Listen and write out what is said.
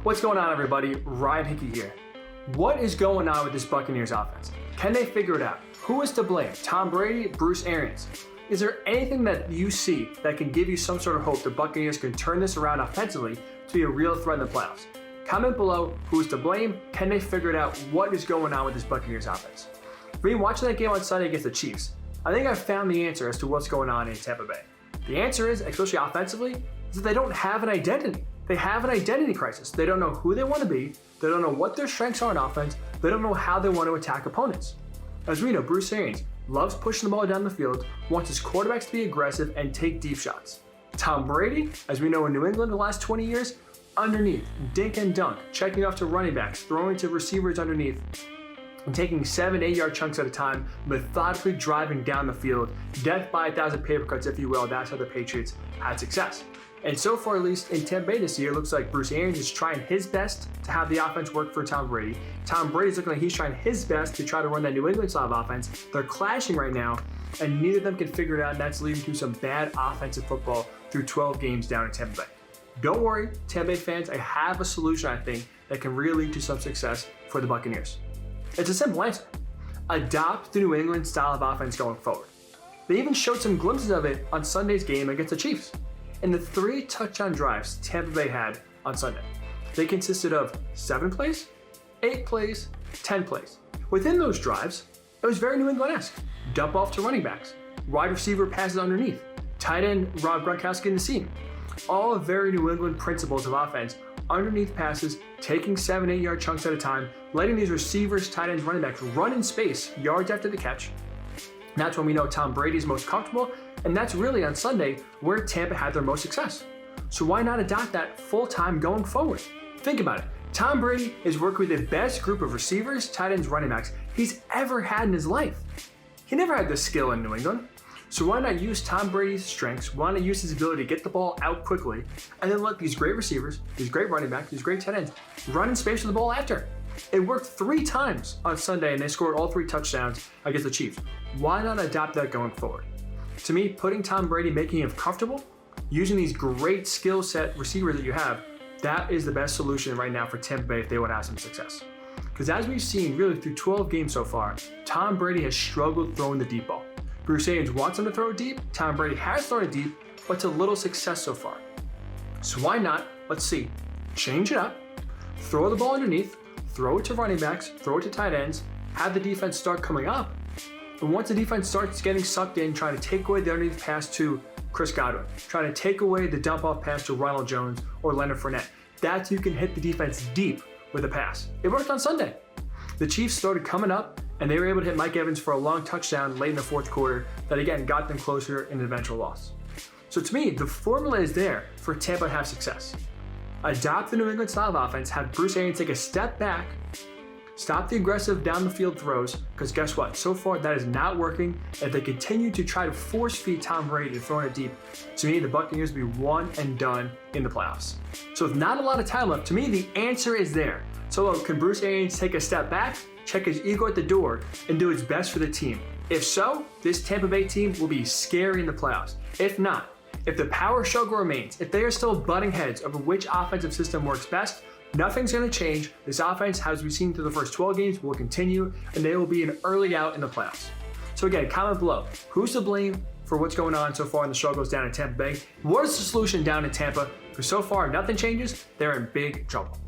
What's going on, everybody? Ryan Hickey here. What is going on with this Buccaneers offense? Can they figure it out? Who is to blame? Tom Brady, Bruce Arians? Is there anything that you see that can give you some sort of hope the Buccaneers can turn this around offensively to be a real threat in the playoffs? Comment below who is to blame. Can they figure it out? What is going on with this Buccaneers offense? For me, watching that game on Sunday against the Chiefs, I think I found the answer as to what's going on in Tampa Bay. The answer is, especially offensively, is that they don't have an identity. They have an identity crisis. They don't know who they want to be. They don't know what their strengths are on offense. They don't know how they want to attack opponents. As we know, Bruce Arians loves pushing the ball down the field, wants his quarterbacks to be aggressive and take deep shots. Tom Brady, as we know in New England the last 20 years, underneath, dink and dunk, checking off to running backs, throwing to receivers underneath, and taking 7-8 yard chunks at a time, methodically driving down the field, death by 1,000 paper cuts, if you will. That's how the Patriots had success. And so far, at least in Tampa Bay this year, it looks like Bruce Arians is trying his best to have the offense work for Tom Brady. Tom Brady's looking like he's trying his best to try to run that New England style of offense. They're clashing right now, and neither of them can figure it out, and that's leading to some bad offensive football through 12 games down in Tampa Bay. Don't worry, Tampa Bay fans, I have a solution, I think, that can really lead to some success for the Buccaneers. It's a simple answer. Adopt the New England style of offense going forward. They even showed some glimpses of it on Sunday's game against the Chiefs. In the 3 touchdown drives Tampa Bay had on Sunday, they consisted of 7 plays, 8 plays, 10 plays. Within those drives, it was very New England-esque. Dump off to running backs, wide receiver passes underneath, tight end Rob Gronkowski in the seam. All very New England principles of offense, underneath passes, taking 7-8 yard chunks at a time, letting these receivers, tight ends, running backs run in space yards after the catch. That's when we know Tom Brady's most comfortable, and that's really on Sunday where Tampa had their most success. So why not adopt that full-time going forward? Think about it. Tom Brady is working with the best group of receivers, tight ends, running backs he's ever had in his life. He never had this skill in New England. So why not use Tom Brady's strengths, why not use his ability to get the ball out quickly, and then let these great receivers, these great running backs, these great tight ends run in space with the ball after? It worked 3 times on Sunday, and they scored all 3 touchdowns against the Chiefs. Why not adopt that going forward? To me, putting Tom Brady, making him comfortable, using these great skill set receivers that you have, that is the best solution right now for Tampa Bay if they want to have some success. Because as we've seen really through 12 games so far, Tom Brady has struggled throwing the deep ball. Bruce Arians wants him to throw it deep. Tom Brady has thrown it deep, but to little success so far. So why not, let's see, change it up, throw the ball underneath, throw it to running backs, throw it to tight ends, have the defense start coming up. And once the defense starts getting sucked in, trying to take away the underneath pass to Chris Godwin, trying to take away the dump off pass to Ronald Jones or Leonard Fournette, that's you can hit the defense deep with a pass. It worked on Sunday. The Chiefs started coming up, and they were able to hit Mike Evans for a long touchdown late in the 4th quarter that again got them closer in the eventual loss. So to me, the formula is there for Tampa to have success. Adopt the New England style of offense, have Bruce Arians take a step back, stop the aggressive down the field throws, because guess what? So far that is not working. If they continue to try to force feed Tom Brady throwing it deep, to me the Buccaneers will be one and done in the playoffs. So with not a lot of time left, to me the answer is there. So can Bruce Arians take a step back, check his ego at the door, and do his best for the team? If so, this Tampa Bay team will be scary in the playoffs. If not, if the power struggle remains, if they are still butting heads over which offensive system works best, nothing's going to change. This offense, as we've seen through the first 12 games, will continue, and they will be an early out in the playoffs. So again, comment below. Who's to blame for what's going on so far in the struggles down in Tampa Bay? What is the solution down in Tampa? Because so far, nothing changes. They're in big trouble.